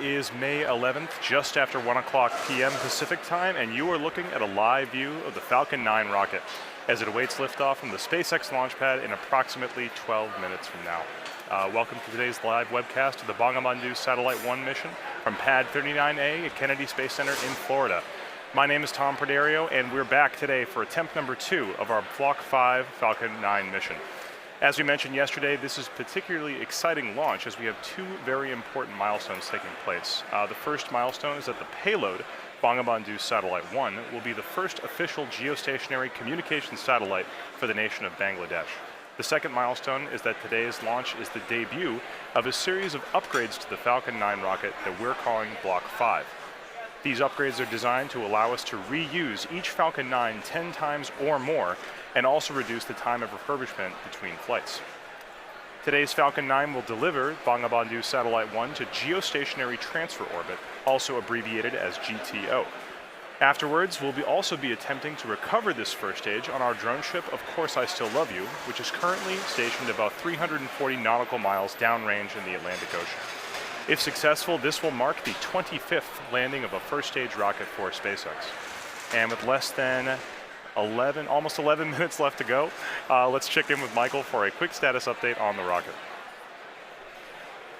is May 11th, just after 1 o'clock p.m. Pacific time, and you are looking at a live view of the Falcon 9 rocket as it awaits liftoff from the SpaceX launch pad in approximately 12 minutes from now. Welcome to today's live webcast of the Bangabandhu Satellite 1 mission from Pad 39A at Kennedy Space Center in Florida. My name is Tom Perdario, and we're back today for attempt number 2 of our Block 5 Falcon 9 mission. As we mentioned yesterday, this is a particularly exciting launch as we have 2 very important milestones taking place. The first milestone is that the payload, Bangabandhu Satellite 1, will be the first official geostationary communications satellite for the nation of Bangladesh. The second milestone is that today's launch is the debut of a series of upgrades to the Falcon 9 rocket that we're calling Block 5. These upgrades are designed to allow us to reuse each Falcon 9 10 times or more, and also reduce the time of refurbishment between flights. Today's Falcon 9 will deliver Bangabandhu Satellite 1 to Geostationary Transfer Orbit, also abbreviated as GTO. Afterwards, we'll also be attempting to recover this first stage on our drone ship, Of Course I Still Love You, which is currently stationed about 340 nautical miles downrange in the Atlantic Ocean. If successful, this will mark the 25th landing of a first stage rocket for SpaceX. And with less than almost 11 minutes left to go, let's check in with Michael for a quick status update on the rocket.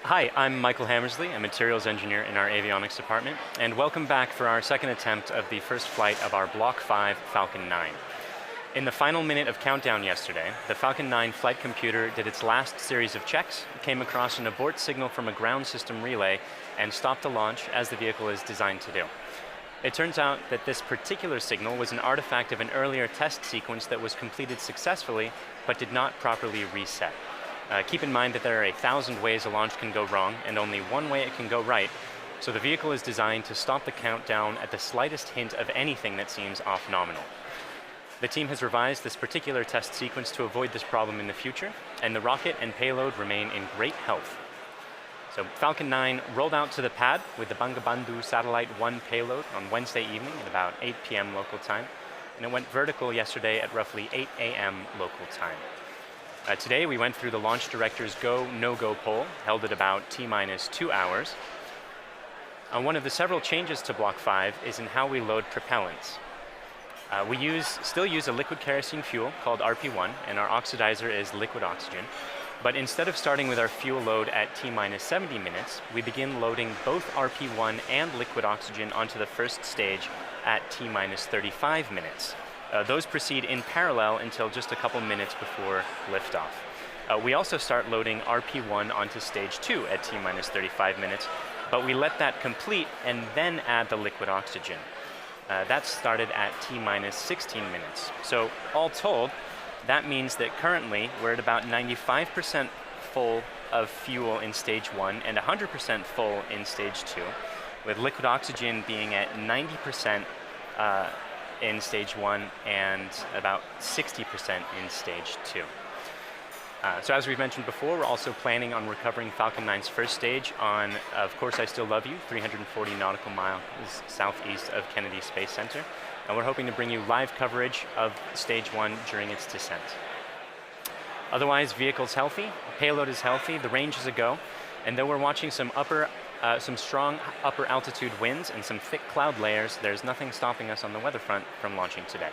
Hi, I'm Michael Hammersley, a materials engineer in our avionics department, and welcome back for our second attempt of the first flight of our Block 5 Falcon 9. In the final minute of countdown yesterday, the Falcon 9 flight computer did its last series of checks, came across an abort signal from a ground system relay, and stopped the launch as the vehicle is designed to do. It turns out that this particular signal was an artifact of an earlier test sequence that was completed successfully, but did not properly reset. Keep in mind that there are 1,000 ways a launch can go wrong, and only one way it can go right, so the vehicle is designed to stop the countdown at the slightest hint of anything that seems off nominal. The team has revised this particular test sequence to avoid this problem in the future, and the rocket and payload remain in great health. So Falcon 9 rolled out to the pad with the Bangabandhu Satellite 1 payload on Wednesday evening at about 8 p.m. local time, and it went vertical yesterday at roughly 8 a.m. local time. Today we went through the launch director's go, no-go poll, held at about T-minus 2 hours. One of the several changes to Block 5 is in how we load propellants. We still use a liquid kerosene fuel called RP1, and our oxidizer is liquid oxygen. But instead of starting with our fuel load at T-minus 70 minutes, we begin loading both RP1 and liquid oxygen onto the first stage at T-minus 35 minutes. Those proceed in parallel until just a couple minutes before liftoff. We also start loading RP1 onto stage 2 at T-minus 35 minutes, but we let that complete and then add the liquid oxygen. That started at T-minus 16 minutes. So all told, that means that currently we're at about 95% full of fuel in stage 1 and 100% full in stage 2, with liquid oxygen being at 90% in stage 1 and about 60% in stage 2. So as we've mentioned before, we're also planning on recovering Falcon 9's first stage on Of Course I Still Love You, 340 nautical miles southeast of Kennedy Space Center. And we're hoping to bring you live coverage of stage 1 during its descent. Otherwise, vehicle's healthy, payload is healthy, the range is a go, and though we're watching some strong upper altitude winds and some thick cloud layers, there's nothing stopping us on the weather front from launching today.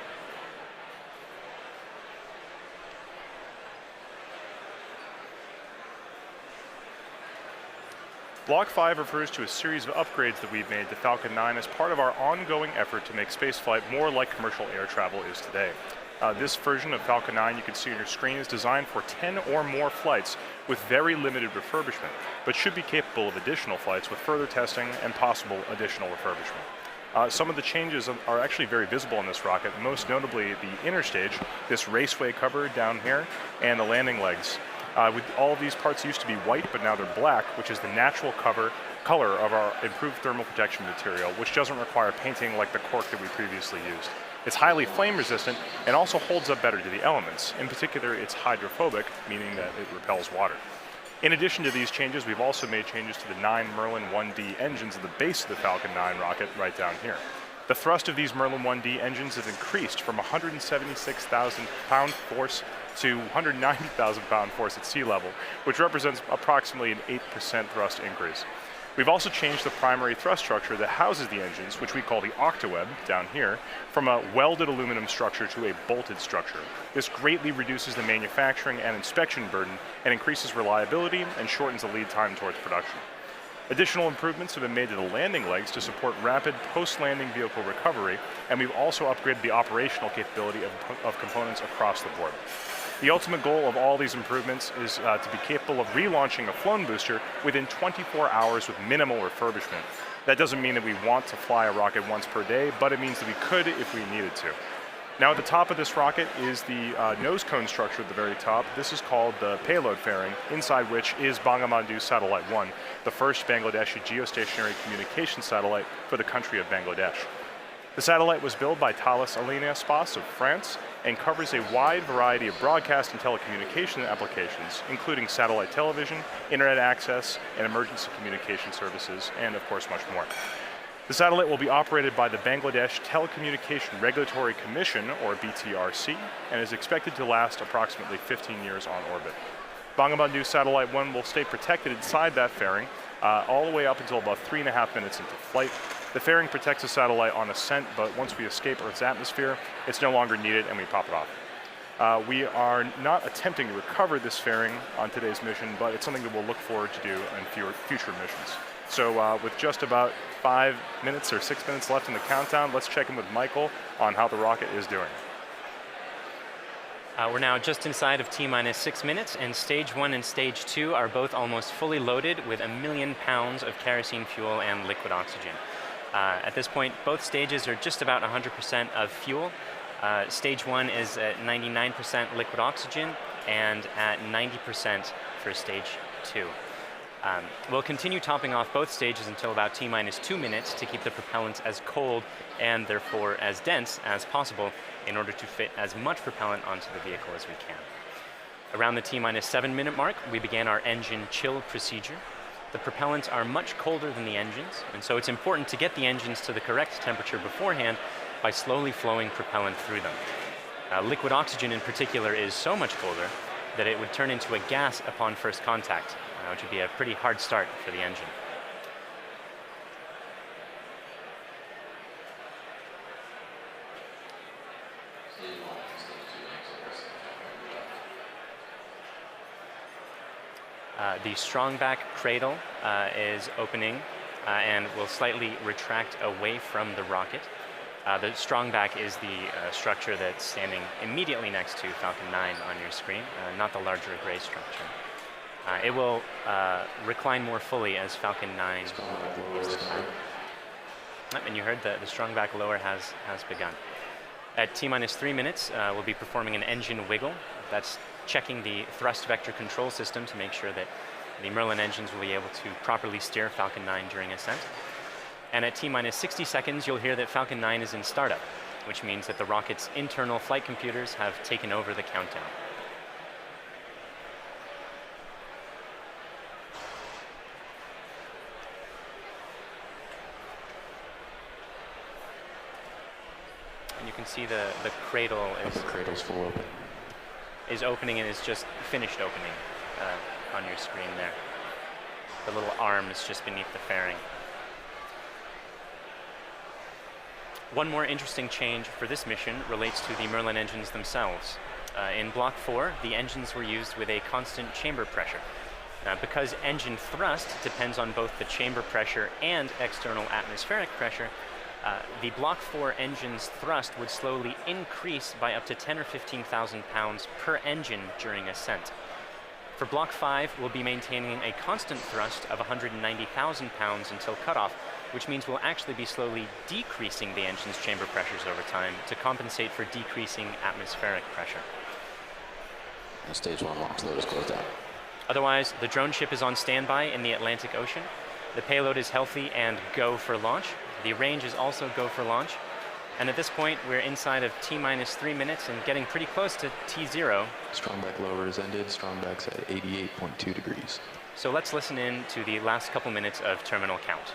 Block 5 refers to a series of upgrades that we've made to Falcon 9 as part of our ongoing effort to make spaceflight more like commercial air travel is today. This version of Falcon 9 you can see on your screen is designed for 10 or more flights with very limited refurbishment, but should be capable of additional flights with further testing and possible additional refurbishment. Some of the changes are actually very visible in this rocket, most notably the inner stage, this raceway cover down here, and the landing legs. All of these parts used to be white, but now they're black, which is the natural color of our improved thermal protection material, which doesn't require painting like the cork that we previously used. It's highly flame resistant and also holds up better to the elements. In particular, it's hydrophobic, meaning that it repels water. In addition to these changes, we've also made changes to the 9 Merlin 1D engines at the base of the Falcon 9 rocket right down here. The thrust of these Merlin 1D engines has increased from 176,000 pound force to 190,000 pound force at sea level, which represents approximately an 8% thrust increase. We've also changed the primary thrust structure that houses the engines, which we call the octaweb down here, from a welded aluminum structure to a bolted structure. This greatly reduces the manufacturing and inspection burden and increases reliability and shortens the lead time towards production. Additional improvements have been made to the landing legs to support rapid post-landing vehicle recovery, and we've also upgraded the operational capability of components across the board. The ultimate goal of all these improvements is to be capable of relaunching a flown booster within 24 hours with minimal refurbishment. That doesn't mean that we want to fly a rocket once per day, but it means that we could if we needed to. Now at the top of this rocket is the nose cone structure at the very top. This is called the payload fairing, inside which is Bangabandhu Satellite 1, the first Bangladeshi geostationary communication satellite for the country of Bangladesh. The satellite was built by Thales Alenia Space of France and covers a wide variety of broadcast and telecommunication applications, including satellite television, internet access, and emergency communication services, and of course much more. The satellite will be operated by the Bangladesh Telecommunication Regulatory Commission, or BTRC, and is expected to last approximately 15 years on orbit. Bangabandhu Satellite 1 will stay protected inside that fairing all the way up until about 3.5 minutes into flight. The fairing protects the satellite on ascent, but once we escape Earth's atmosphere, it's no longer needed and we pop it off. We are not attempting to recover this fairing on today's mission, but it's something that we'll look forward to do in future missions. So with just about 5 minutes or 6 minutes left in the countdown, let's check in with Michael on how the rocket is doing. We're now just inside of T-minus 6 minutes, and stage 1 and stage 2 are both almost fully loaded with 1 million pounds of kerosene fuel and liquid oxygen. At this point, both stages are just about 100% of fuel. Stage 1 is at 99% liquid oxygen and at 90% for stage 2. We'll continue topping off both stages until about T-minus 2 minutes to keep the propellants as cold and therefore as dense as possible in order to fit as much propellant onto the vehicle as we can. Around the T-minus 7 minute mark, we began our engine chill procedure. The propellants are much colder than the engines, and so it's important to get the engines to the correct temperature beforehand by slowly flowing propellant through them. Liquid oxygen in particular is so much colder that it would turn into a gas upon first contact, which would be a pretty hard start for the engine. The strongback cradle is opening and will slightly retract away from the rocket. The strongback is the structure that's standing immediately next to Falcon 9 on your screen, not the larger gray structure. It will recline more fully as Falcon 9 leaves the pad. And you heard the strongback lower has begun. At T-minus 3 minutes, we'll be performing an engine wiggle. That's checking the thrust vector control system to make sure that the Merlin engines will be able to properly steer Falcon 9 during ascent. And at T-minus 60 seconds, you'll hear that Falcon 9 is in startup, which means that the rocket's internal flight computers have taken over the countdown. And you can see the cradle is opening and is just finished opening on your screen there. The little arm is just beneath the fairing. One more interesting change for this mission relates to the Merlin engines themselves. In Block 4, the engines were used with a constant chamber pressure. Because engine thrust depends on both the chamber pressure and external atmospheric pressure, the Block 4 engine's thrust would slowly increase by up to 10 or 15,000 pounds per engine during ascent. For Block 5, we'll be maintaining a constant thrust of 190,000 pounds until cutoff, which means we'll actually be slowly decreasing the engine's chamber pressures over time to compensate for decreasing atmospheric pressure. And stage 1 launch load is closed out. Otherwise, the drone ship is on standby in the Atlantic Ocean. The payload is healthy and go for launch. The range is also go for launch. And at this point, we're inside of T-minus 3 minutes and getting pretty close to T0. Strongback lower is ended. Strongback's at 88.2 degrees. So let's listen in to the last couple minutes of terminal count.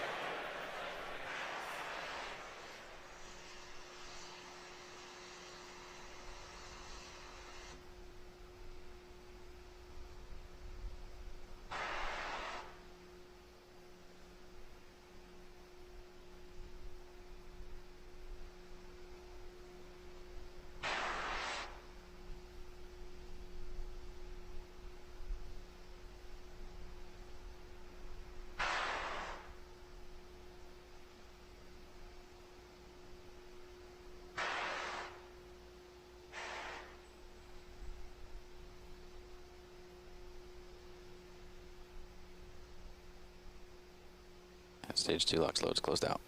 Stage 2 LOX loads closed out.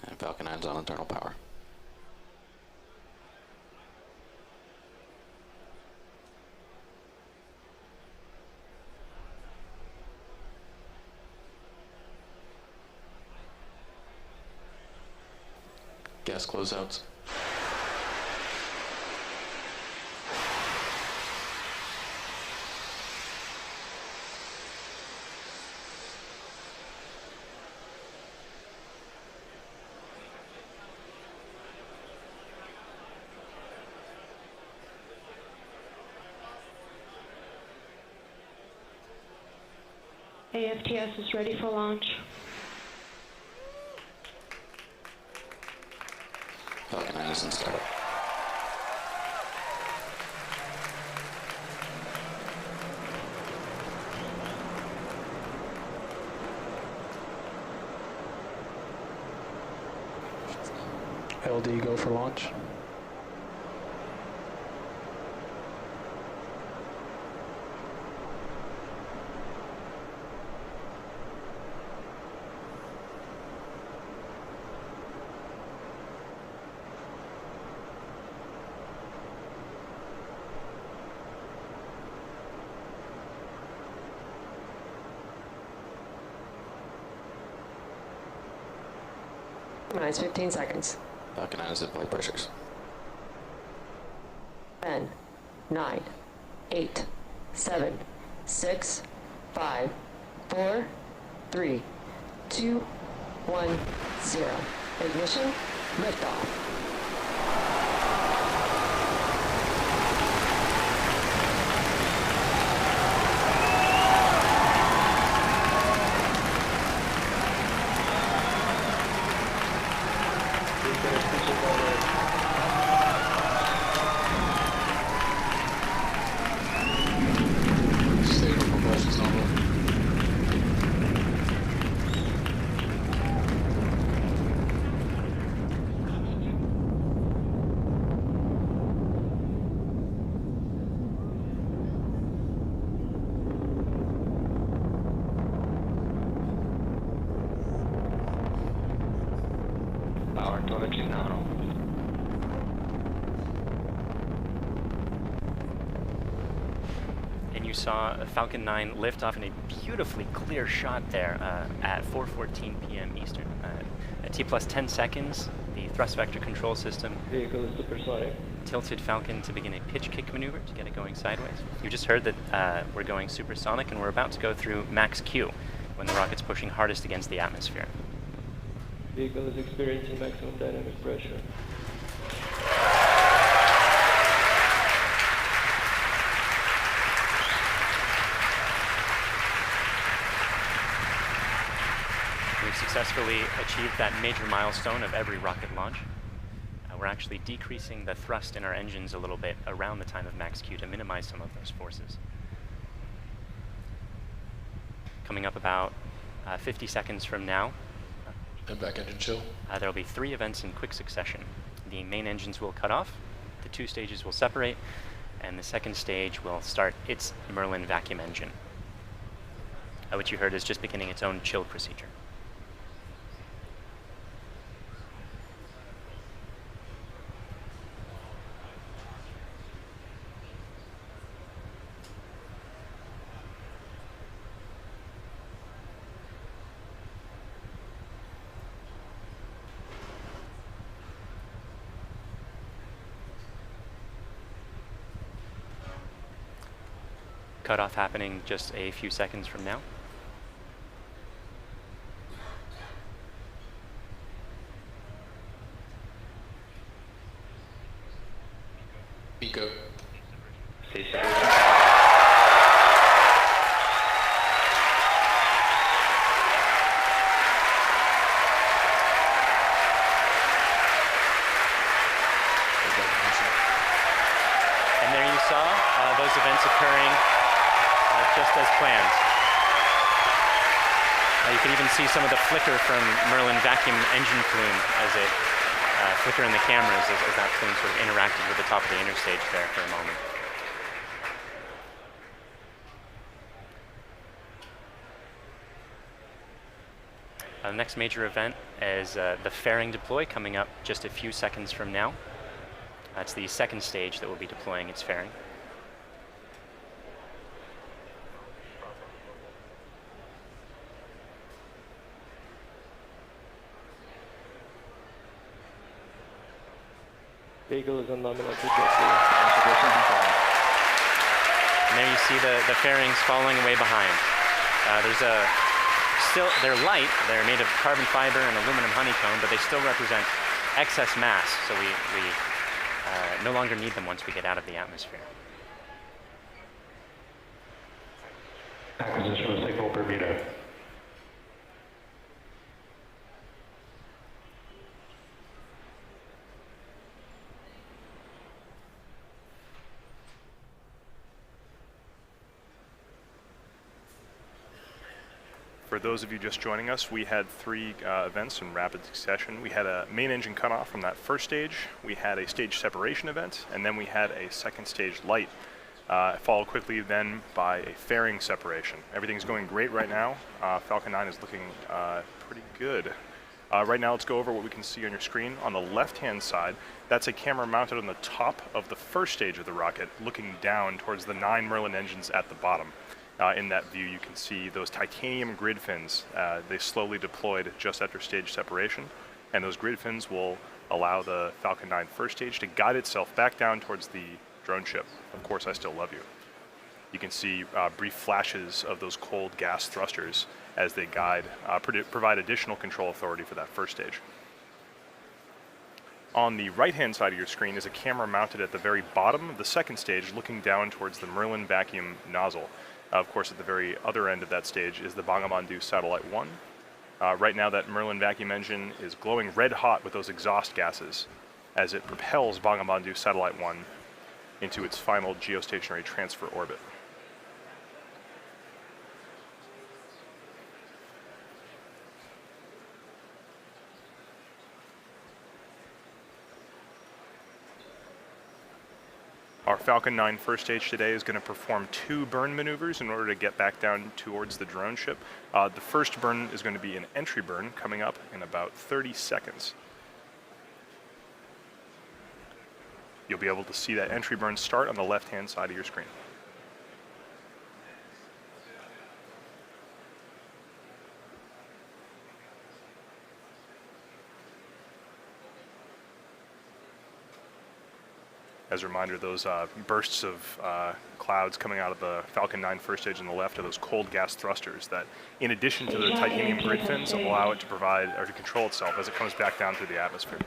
And Falcon 9's on internal power. Gas closeouts. AFTS is ready for launch. Falcon 9 is in startup. LD go for launch. Minus 15 seconds. Falcon 9 is at flight pressures. 10, 9, 8, 7, 6, 5, 4, 3, 2, 1, 0. Ignition, liftoff. Stable propulsion's normal. Power telemetry nominal. And you saw Falcon 9 lift off in a beautifully clear shot there at 4:14 p.m. Eastern. At T plus 10 seconds, the thrust vector control system Vehicle is supersonic. tilted Falcon to begin a pitch kick maneuver to get it going sideways. You just heard that we're going supersonic and we're about to go through max Q when the rocket's pushing hardest against the atmosphere. Vehicle is experiencing maximum dynamic pressure. We've successfully achieved that major milestone of every rocket launch. We're actually decreasing the thrust in our engines a little bit around the time of max Q to minimize some of those forces. Coming up about 50 seconds from now, And back engine chill. there will be 3 events in quick succession. The main engines will cut off, the 2 stages will separate, and the second stage will start its Merlin vacuum engine, which you heard is just beginning its own chill procedure. Cutoff happening just a few seconds from now. Pico. Stay safe. And there you saw those events occurring just as planned. You can even see some of the flicker from Merlin vacuum engine plume as it flicker in the cameras as that plane sort of interacted with the top of the interstage there for a moment. The next major event is the fairing deploy coming up just a few seconds from now. That's the second stage that will be deploying its fairing. Vehicle is on nominal trajectory. And there you see the fairings falling away behind. They're light, they're made of carbon fiber and aluminum honeycomb, but they still represent excess mass, so we no longer need them once we get out of the atmosphere. Acquisition of signal Bermuda. For those of you just joining us, we had three events in rapid succession. We had a main engine cutoff from that first stage, we had a stage separation event, and then we had a second stage light, followed quickly then by a fairing separation. Everything's going great right now. Falcon 9 is looking pretty good. Right now, let's go over what we can see on your screen. On the left-hand side, that's a camera mounted on the top of the first stage of the rocket, looking down towards the 9 Merlin engines at the bottom. In that view, you can see those titanium grid fins. They slowly deployed just after stage separation, and those grid fins will allow the Falcon 9 first stage to guide itself back down towards the drone ship. Of course, I still love you. You can see brief flashes of those cold gas thrusters as they guide, provide additional control authority for that first stage. On the right-hand side of your screen is a camera mounted at the very bottom of the second stage, looking down towards the Merlin vacuum nozzle. Of course, at the very other end of that stage is the Bangabandhu Satellite 1. Right now, that Merlin vacuum engine is glowing red hot with those exhaust gases as it propels Bangabandhu Satellite 1 into its final geostationary transfer orbit. Our Falcon 9 first stage today is going to perform 2 burn maneuvers in order to get back down towards the drone ship. The first burn is going to be an entry burn coming up in about 30 seconds. You'll be able to see that entry burn start on the left-hand side of your screen. As a reminder, those bursts of clouds coming out of the Falcon 9 first stage on the left are those cold gas thrusters that, in addition to the titanium grid fins, allow it to provide or to control itself as it comes back down through the atmosphere.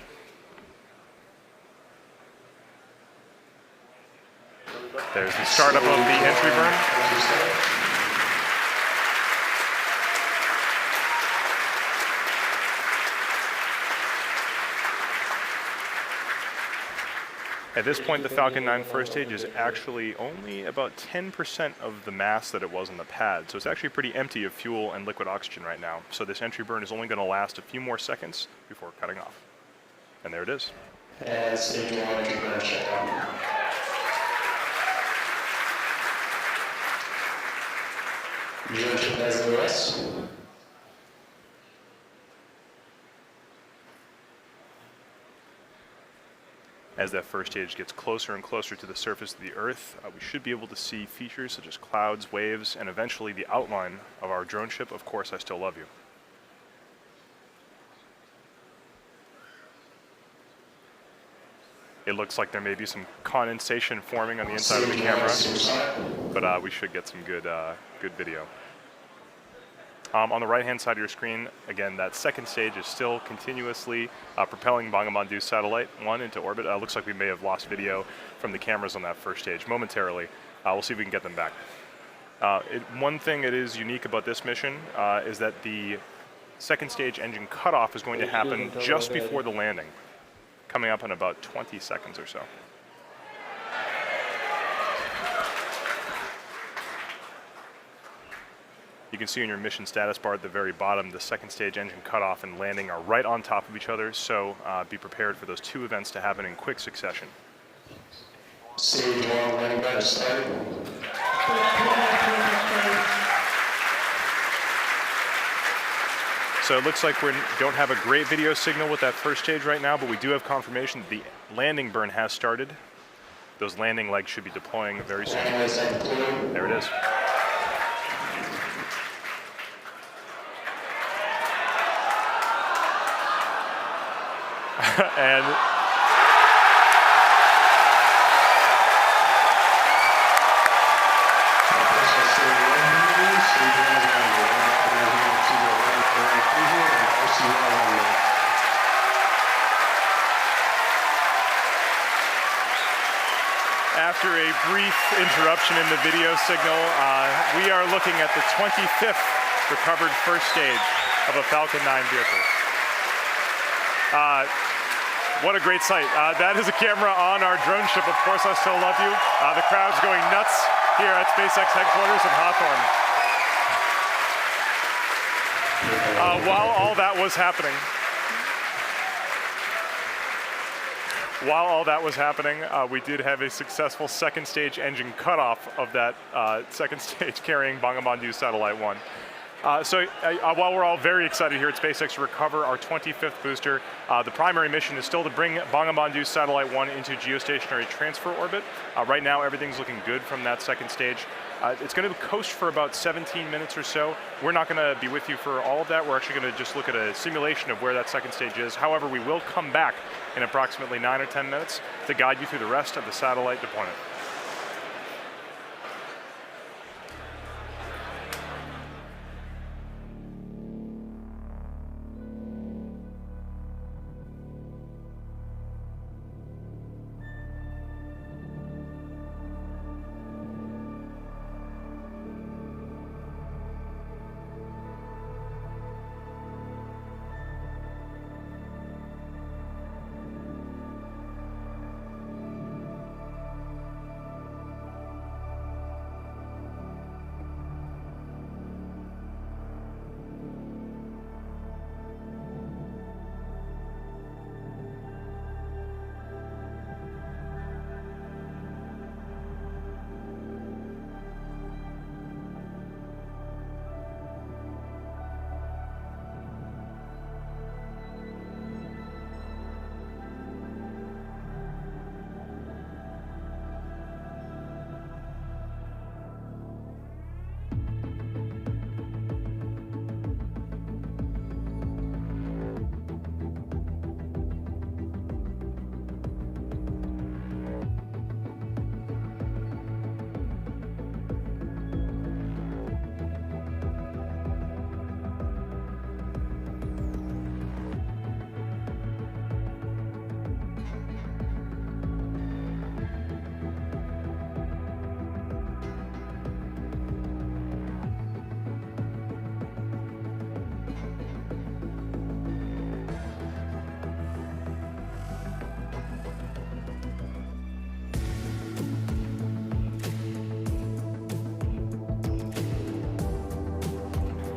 There's the startup of the entry burn. At this point, the Falcon 9 first stage is actually only about 10% of the mass that it was on the pad, so it's actually pretty empty of fuel and liquid oxygen right now. So this entry burn is only going to last a few more seconds before cutting off. And there it is. And stage 1 entry burn shutdown. Drone ship has OS. As that first stage gets closer and closer to the surface of the Earth, we should be able to see features such as clouds, waves, and eventually the outline of our drone ship. Of course, I still love you. It looks like there may be some condensation forming on the inside of the camera, but we should get some good video. On the right-hand side of your screen, again, that second stage is still continuously propelling Bangabandhu Satellite 1 into orbit. Looks like we may have lost video from the cameras on that first stage momentarily. We'll see if we can get them back. One thing that is unique about this mission is that the second stage engine cutoff is going to happen just before the landing, coming up in about 20 seconds or so. You can see in your mission status bar at the very bottom, the second stage engine cutoff and landing are right on top of each other, so be prepared for those two events to happen in quick succession. Stage 1 landing pad is started. So it looks like we don't have a great video signal with that first stage right now, but we do have confirmation that the landing burn has started. Those landing legs should be deploying very soon. Landing legs have deployed. There it is. And after a brief interruption in the video signal, we are looking at the 25th recovered first stage of a Falcon 9 vehicle. What a great sight. That is a camera on our drone ship, Of Course I Still Love You. The crowd's going nuts here at SpaceX headquarters in Hawthorne. While all that was happening, we did have a successful second stage engine cutoff of that second stage carrying Bangabandhu Satellite 1. So while we're all very excited here at SpaceX to recover our 25th booster, the primary mission is still to bring Bangabandhu Satellite 1 into geostationary transfer orbit. Right now, everything's looking good from that second stage. It's going to coast for about 17 minutes or so. We're not going to be with you for all of that. We're actually going to just look at a simulation of where that second stage is. However, we will come back in approximately 9 or 10 minutes to guide you through the rest of the satellite deployment.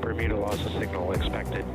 Bermuda loss of signal expected.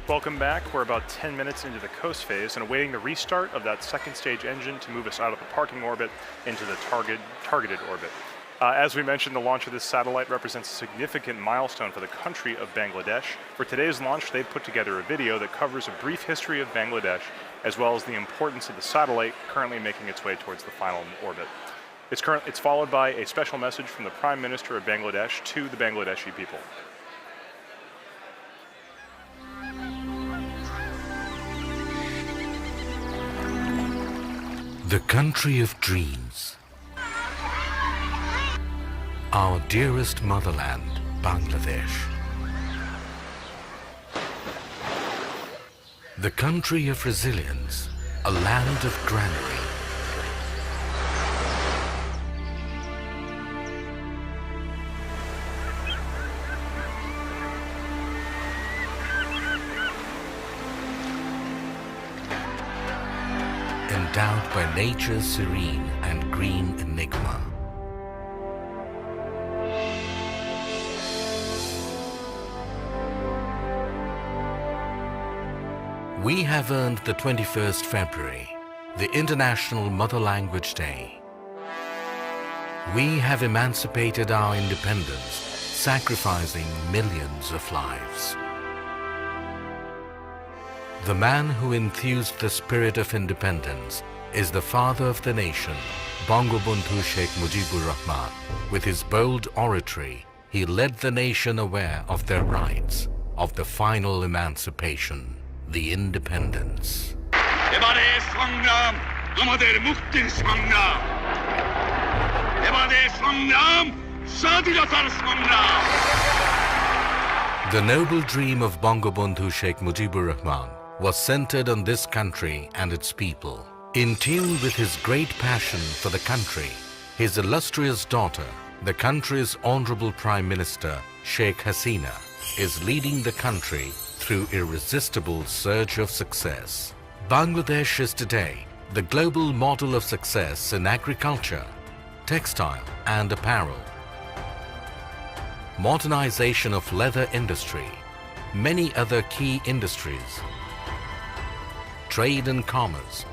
Welcome back. We're about 10 minutes into the coast phase and awaiting the restart of that second stage engine to move us out of the parking orbit into the targeted orbit. As we mentioned, the launch of this satellite represents a significant milestone for the country of Bangladesh. For today's launch, they've put together a video that covers a brief history of Bangladesh, as well as the importance of the satellite currently making its way towards the final orbit. It's followed by a special message from the Prime Minister of Bangladesh to the Bangladeshi people. The country of dreams. Our dearest motherland, Bangladesh. The country of resilience, a land of granary. Endowed by nature's serene and green enigma. We have earned the 21st February, the International Mother Language Day. We have emancipated our independence, sacrificing millions of lives. The man who enthused the spirit of independence is the father of the nation, Bangabandhu Sheikh Mujibur Rahman. With his bold oratory, he led the nation aware of their rights, of the final emancipation, the independence. The noble dream of Bangabandhu Sheikh Mujibur Rahman was centered on this country and its people. In tune with his great passion for the country, his illustrious daughter, the country's Honorable Prime Minister, Sheikh Hasina, is leading the country through irresistible surge of success. Bangladesh is today the global model of success in agriculture, textile and apparel, modernization of leather industry, many other key industries, trade and commerce,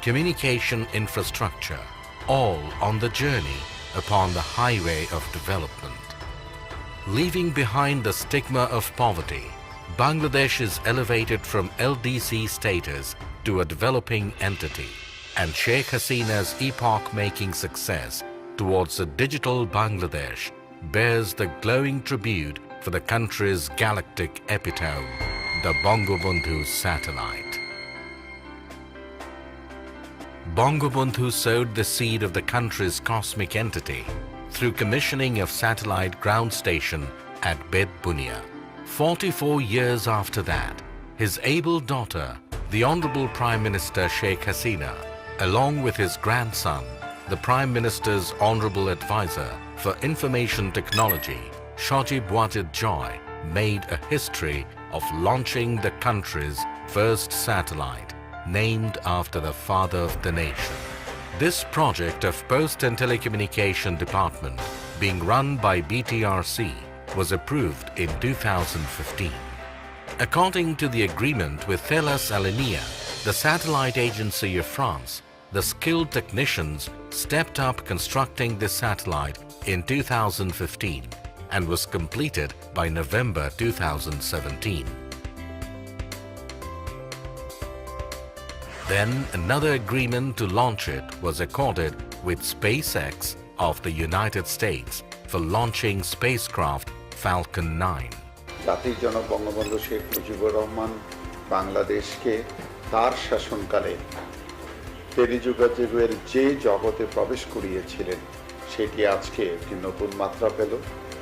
communication infrastructure, all on the journey upon the highway of development. Leaving behind the stigma of poverty, Bangladesh is elevated from LDC status to a developing entity, and Sheikh Hasina's epoch-making success towards a digital Bangladesh bears the glowing tribute for the country's galactic epitome, the Bangabandhu satellite. Bangabandhu sowed the seed of the country's cosmic entity through commissioning of satellite ground station at Bed Bunia. 44 years after that, his able daughter, the Honorable Prime Minister Sheikh Hasina, along with his grandson, the Prime Minister's Honorable Advisor for Information Technology, Shajib Wajid Joy, made a history of launching the country's first satellite, named after the father of the nation. This project of Post and Telecommunication Department, being run by BTRC, was approved in 2015. According to the agreement with Thales Alenia, the satellite agency of France, the skilled technicians stepped up constructing this satellite in 2015 and was completed by November 2017. Then another agreement to launch it was accorded with SpaceX of the United States for launching spacecraft Falcon 9. জাতির জনক বঙ্গবন্ধু শেখ মুজিবুর রহমান বাংলাদেশকে তার শাসনকালে টেলিযোগাযোগের যে জগতে প্রবেশ করিয়েছিলেন সেটি আজকে একটি নতুন মাত্রা পেল,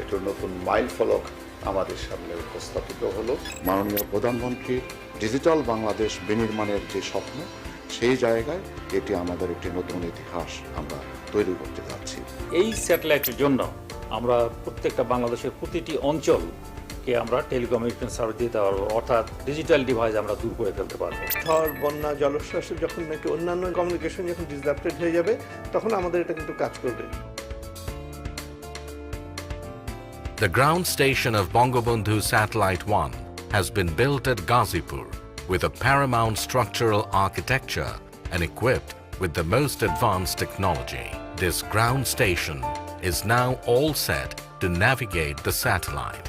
একটি নতুন মাইলফলক আমাদের সামনে উপস্থাপিত হলো। মাননীয় প্রধানমন্ত্রী ডিজিটাল বাংলাদেশ বিনির্মাণের যে স্বপ্ন, সেই জায়গায় এটি আমাদের একটি নতুন ইতিহাস আমরা তৈরি করতে যাচ্ছি। এই স্যাটেলাইটের জন্য আমরা প্রত্যেকটা বাংলাদেশের প্রতিটি অঞ্চলকে আমরা টেলিকমিউনিকেশন সার্ভিস দিতে পারবো, অর্থাৎ ডিজিটাল ডিভাইস আমরা দূর করে ফেলতে পারবো। ঝড়, বন্যা, জলোচ্ছ্বাস যখন নাকি অন্যান্য কমিউনিকেশন যখন ডিসরাপ্টেড হয়ে যাবে, তখন আমাদের এটা কিন্তু কাজ করবে। The ground station of Bangabandhu Satellite 1 has been built at Ghazipur with a paramount structural architecture and equipped with the most advanced technology. This ground station is now all set to navigate the satellite.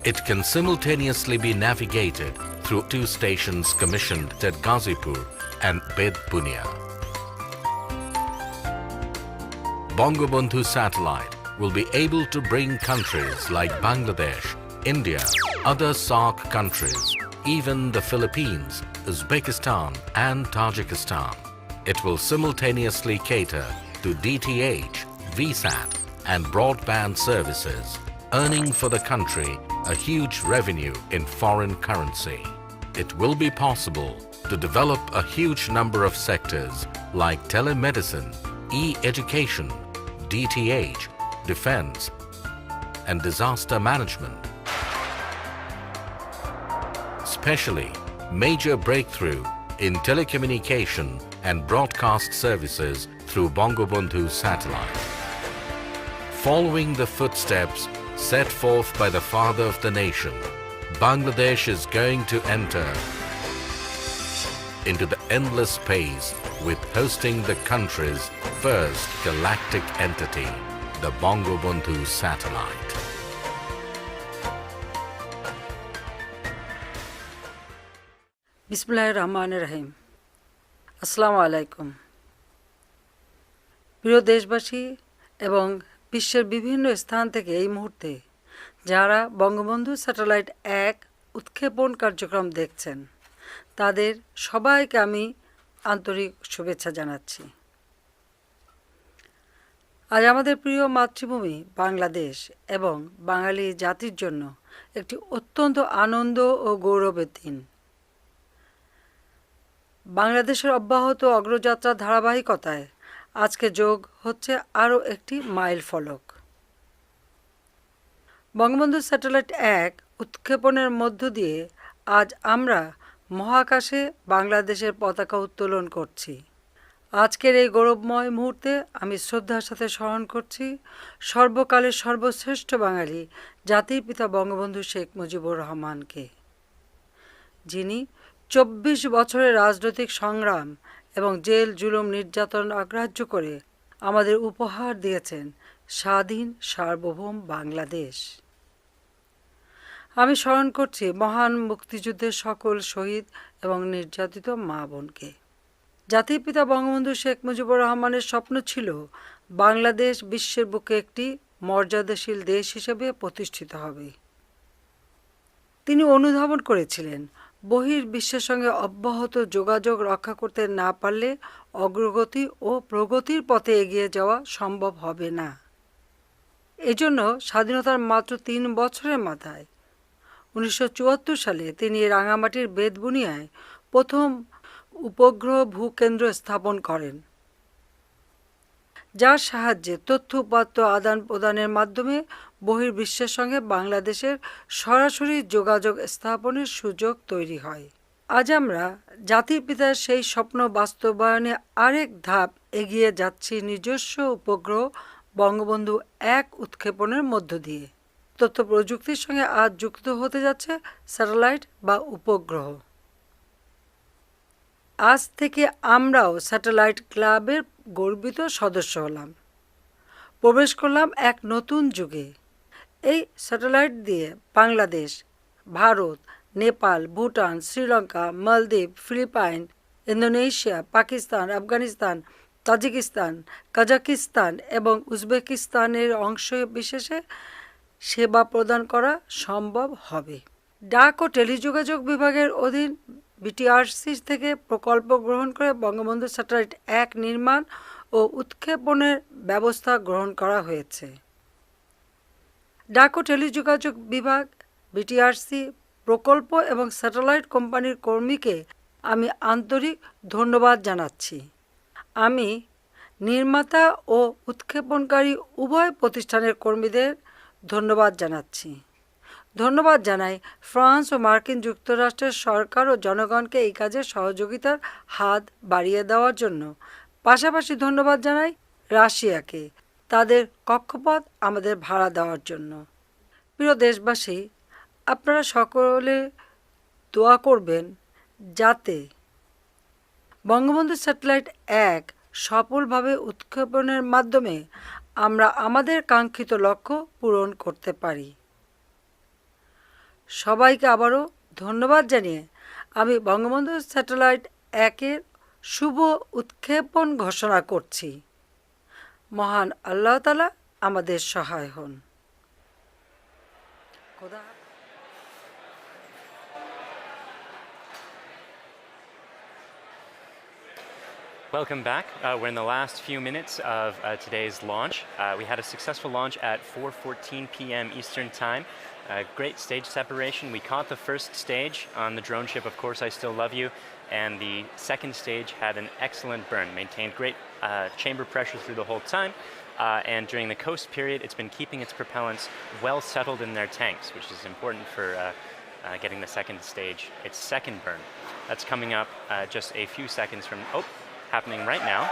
It can simultaneously be navigated through 2 stations commissioned at Ghazipur and Bed Bunia. Bangabandhu satellite will be able to bring countries like Bangladesh, India, other SAARC countries, even the Philippines, Uzbekistan and Tajikistan. It will simultaneously cater to DTH, VSAT and broadband services, earning for the country a huge revenue in foreign currency. It will be possible to develop a huge number of sectors like telemedicine, e-education, DTH, defense, and disaster management. Especially major breakthrough in telecommunication and broadcast services through Bangabandhu satellite. Following the footsteps set forth by the father of the nation, Bangladesh is going to enter into the endless space with hosting the country's first galactic entity, the Bangabandhu satellite. বিসমিল্লাহির রহমানির রহিম। আসসালামু আলাইকুম। প্রিয় দেশবাসী এবং বিশ্বের বিভিন্ন স্থান থেকে এই মুহূর্তে যারা বঙ্গবন্ধু স্যাটেলাইট 1 উৎক্ষেপণ কার্যক্রম দেখছেন তাদের সবাইকে আমি আন্তরিক শুভেচ্ছা জানাচ্ছি। আজ আমাদের প্রিয় মাতৃভূমি বাংলাদেশ এবং বাঙালি জাতির জন্য একটি অত্যন্ত আনন্দ ও গৌরবের দিন। বাংলাদেশের অব্যাহত অগ্রযাত্রার ধারাবাহিকতায় আজকে যোগ হচ্ছে আরও একটি মাইল ফলক। বঙ্গবন্ধু স্যাটেলাইট 1 উৎক্ষেপণের মধ্য দিয়ে আজ আমরা মহাকাশে বাংলাদেশের পতাকা উত্তোলন করছি। আজকের এই গৌরবময় মুহূর্তে আমি শ্রদ্ধার সাথে স্মরণ করছি সর্বকালের সর্বশ্রেষ্ঠ বাঙালি জাতির পিতা বঙ্গবন্ধু শেখ মুজিবুর রহমানকে, যিনি 24 বছরের রাজনৈতিক সংগ্রাম এবং জেল জুলুম নির্যাতন অগ্রাহ্য করে আমাদের উপহার দিয়েছেন স্বাধীন সার্বভৌম বাংলাদেশ। আমি স্মরণ করছি মহান মুক্তিযুদ্ধের সকল শহীদ এবং নির্যাতিত মা বোনকে। জাতির পিতা বঙ্গবন্ধু শেখ মুজিবুর রহমানের স্বপ্ন ছিল বাংলাদেশ বিশ্বের বুকে একটি মর্যাদাশীল দেশ হিসেবে প্রতিষ্ঠিত হবে। তিনি অনুধাবন করেছিলেন বহির্বিশ্বের সঙ্গে অব্যাহত যোগাযোগ রক্ষা করতে না পারলে অগ্রগতি ও প্রগতির পথে এগিয়ে যাওয়া সম্ভব হবে না। এজন্য স্বাধীনতার মাত্র 3 বছরের মাথায় 1974 সালে তিনি রাঙামাটির বেতবুনিয়ায় প্রথম উপগ্রহ ভূকেন্দ্র স্থাপন করেন, যার সাহায্যে তথ্য উপাত্ত আদান প্রদানের মাধ্যমে বহির্বিশ্বের সঙ্গে বাংলাদেশের সরাসরি যোগাযোগ স্থাপনের সুযোগ তৈরি হয়। আজ আমরা জাতির পিতার সেই স্বপ্ন বাস্তবায়নে আরেক ধাপ এগিয়ে যাচ্ছি নিজস্ব উপগ্রহ বঙ্গবন্ধু 1 উৎক্ষেপণের মধ্য দিয়ে। তথ্য প্রযুক্তির সঙ্গে আজ যুক্ত হতে যাচ্ছে স্যাটেলাইট বা উপগ্রহ। আজ থেকে আমরাও স্যাটেলাইট ক্লাবের গর্বিত সদস্য হলাম, প্রবেশ করলাম এক নতুন যুগে। এই স্যাটেলাইট দিয়ে Bangladesh, Bharat, Nepal, Bhutan, Sri Lanka, Maldives, Philippines, Indonesia, Pakistan, Afghanistan, Tajikistan, Kazakhstan এবং উজবেকিস্তানের অংশ বিশেষে সেবা প্রদান করা সম্ভব হবে। ডাক ও টেলিযোগাযোগ বিভাগের অধীন বিটিআরসি থেকে প্রকল্প গ্রহণ করে বঙ্গবন্ধু স্যাটেলাইট 1 নির্মাণ ও উৎক্ষেপণের ব্যবস্থা গ্রহণ করা হয়েছে। ডাক ও টেলিযোগাযোগ বিভাগ, বিটিআরসি, প্রকল্প এবং স্যাটেলাইট কোম্পানির কর্মীকে আমি আন্তরিক ধন্যবাদ জানাচ্ছি। আমি নির্মাতা ও উৎক্ষেপণকারী উভয় প্রতিষ্ঠানের কর্মীদের ধন্যবাদ জানাচ্ছি। ধন্যবাদ জানাই ফ্রান্স ও মার্কিন যুক্তরাষ্ট্রের সরকার ও জনগণকে এই কাজে সহযোগিতার হাত বাড়িয়ে দেওয়ার জন্য। পাশাপাশি ধন্যবাদ জানাই রাশিয়াকে তাদের কক্ষপথ আমাদের ভাড়া দেওয়ার জন্য। প্রিয় দেশবাসী, আপনারা সকলে দোয়া করবেন যাতে বঙ্গবন্ধু স্যাটেলাইট 1 সফলভাবে উৎক্ষেপণের মাধ্যমে আমরা আমাদের কাঙ্ক্ষিত লক্ষ্য পূরণ করতে পারি। সবাইকে আবারও ধন্যবাদ জানিয়ে আমি বঙ্গবন্ধু স্যাটেলাইট 1-এর শুভ উৎক্ষেপণ ঘোষণা করছি। মহান আল্লাহ তাআলা আমাদের সহায় হন। খোদা Welcome back. We're in the last few minutes of today's launch. We had a successful launch at 4:14 p.m. Eastern Time. Great stage separation. We caught the first stage on the drone ship, Of Course I Still Love You, and the second stage had an excellent burn, maintained great chamber pressure through the whole time, and during the coast period it's been keeping its propellants well settled in their tanks, which is important for getting the second stage, its second burn. That's coming up just a few seconds from, happening right now.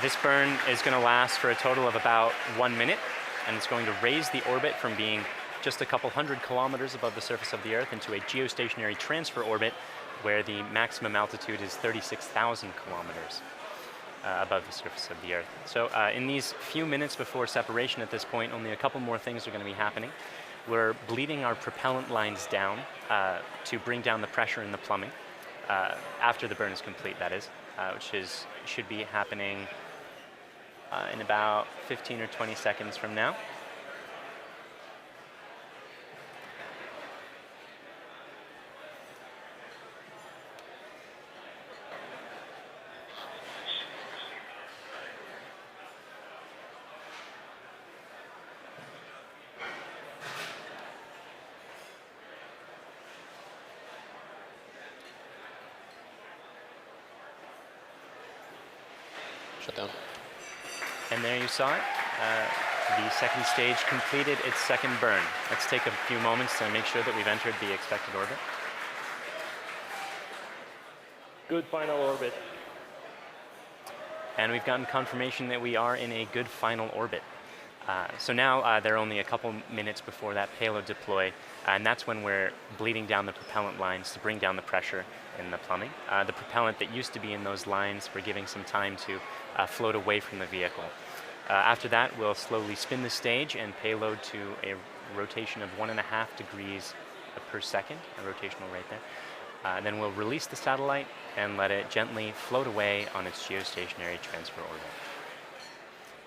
This burn is going to last for a total of about 1 minute, and it's going to raise the orbit from being just a couple hundred kilometers above the surface of the Earth into a geostationary transfer orbit where the maximum altitude is 36,000 kilometers above the surface of the Earth. So in these few minutes before separation at this point, only a couple more things are going to be happening. We're bleeding our propellant lines down to bring down the pressure in the plumbing after the burn is complete, that is, which should be happening in about 15 or 20 seconds from now. Shut down. And there you saw it. The second stage completed its second burn. Let's take a few moments to make sure that we've entered the expected orbit. Good final orbit. And we've gotten confirmation that we are in a good final orbit. So now there are only a couple minutes before that payload deploy, and that's when we're bleeding down the propellant lines to bring down the pressure in the plumbing. The propellant that used to be in those lines, we're giving some time to float away from the vehicle. After that, we'll slowly spin the stage and payload to a rotation of 1.5 degrees per second, a rotational rate there. Then we'll release the satellite and let it gently float away on its geostationary transfer orbit.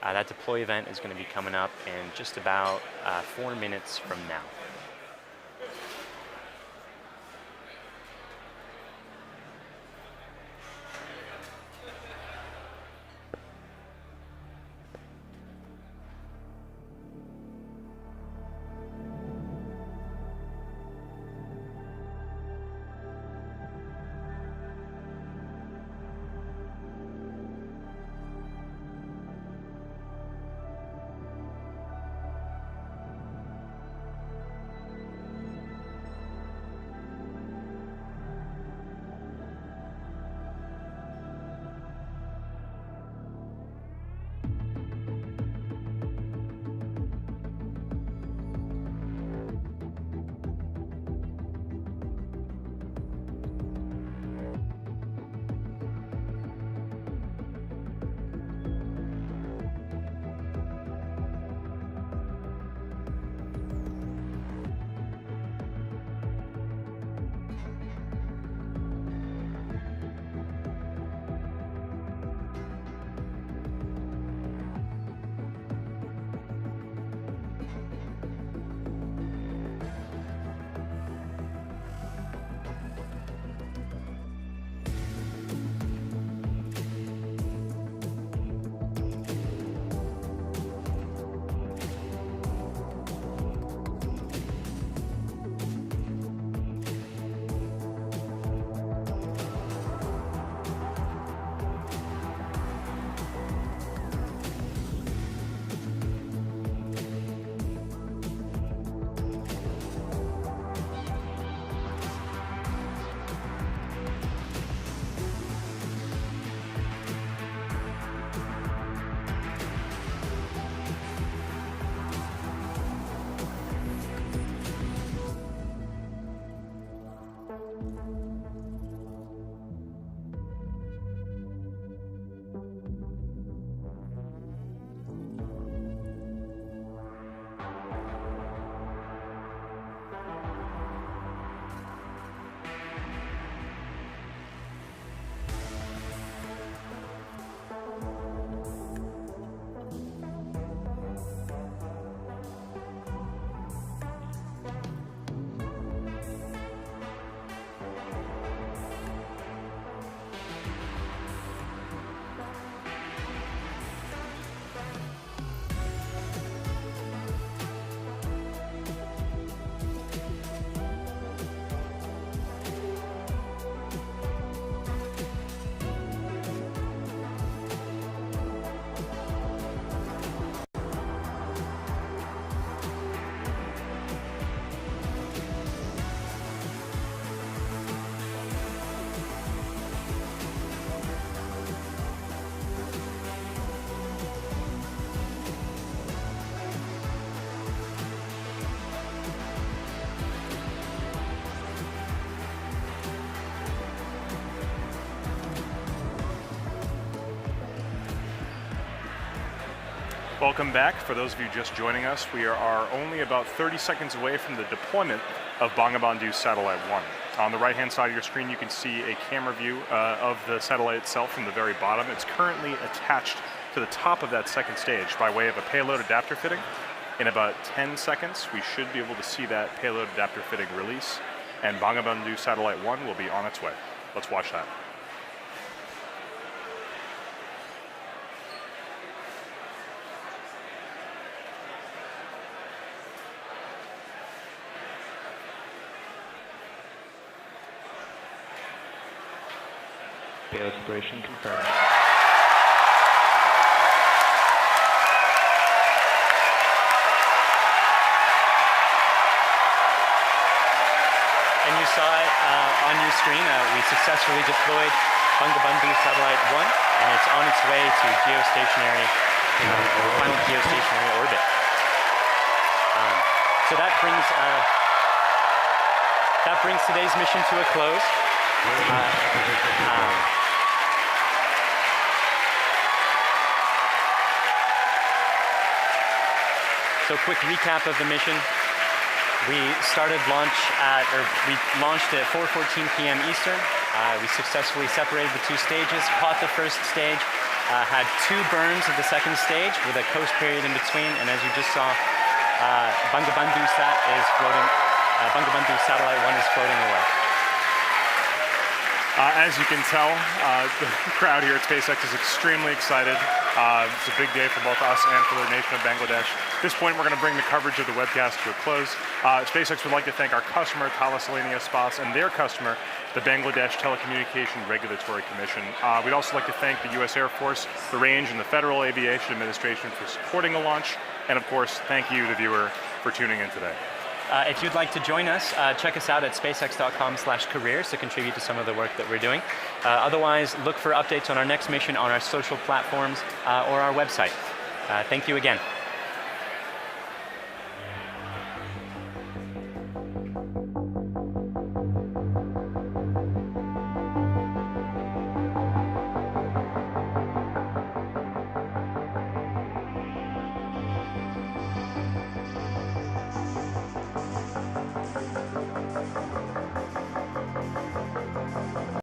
That deploy event is going to be coming up in just about 4 minutes from now. Welcome back. For those of you just joining us, we are only about 30 seconds away from the deployment of Bangabandhu Satellite 1. On the right-hand side of your screen, you can see a camera view of the satellite itself from the very bottom. It's currently attached to the top of that second stage by way of a payload adapter fitting. In about 10 seconds, we should be able to see that payload adapter fitting release, and Bangabandhu Satellite 1 will be on its way. Let's watch that. Payload separation confirmed. And you saw it on your screen. We successfully deployed Bangabandhu Satellite 1, and it's on its way to geostationary, final geostationary orbit. So that brings today's mission to a close. So quick recap of the mission. We launched at 4:14 p.m. Eastern. We successfully separated the two stages, caught the first stage, had 2 burns of the second stage with a coast period in between, and as you just saw, Bangabandhu Satellite 1 is floating away. As you can tell, the crowd here at SpaceX is extremely excited. It's a big day for both us and for the nation of Bangladesh. At this point, we're going to bring the coverage of the webcast to a close. SpaceX would like to thank our customer, Thalassania Spas, and their customer, the Bangladesh Telecommunication Regulatory Commission. We'd also like to thank the U.S. Air Force, the Range, and the Federal Aviation Administration for supporting the launch. And of course, thank you, the viewer, for tuning in today. If you'd like to join us, check us out at spacex.com/careers to contribute to some of the work that we're doing. Otherwise, look for updates on our next mission on our social platforms or our website. Thank you again.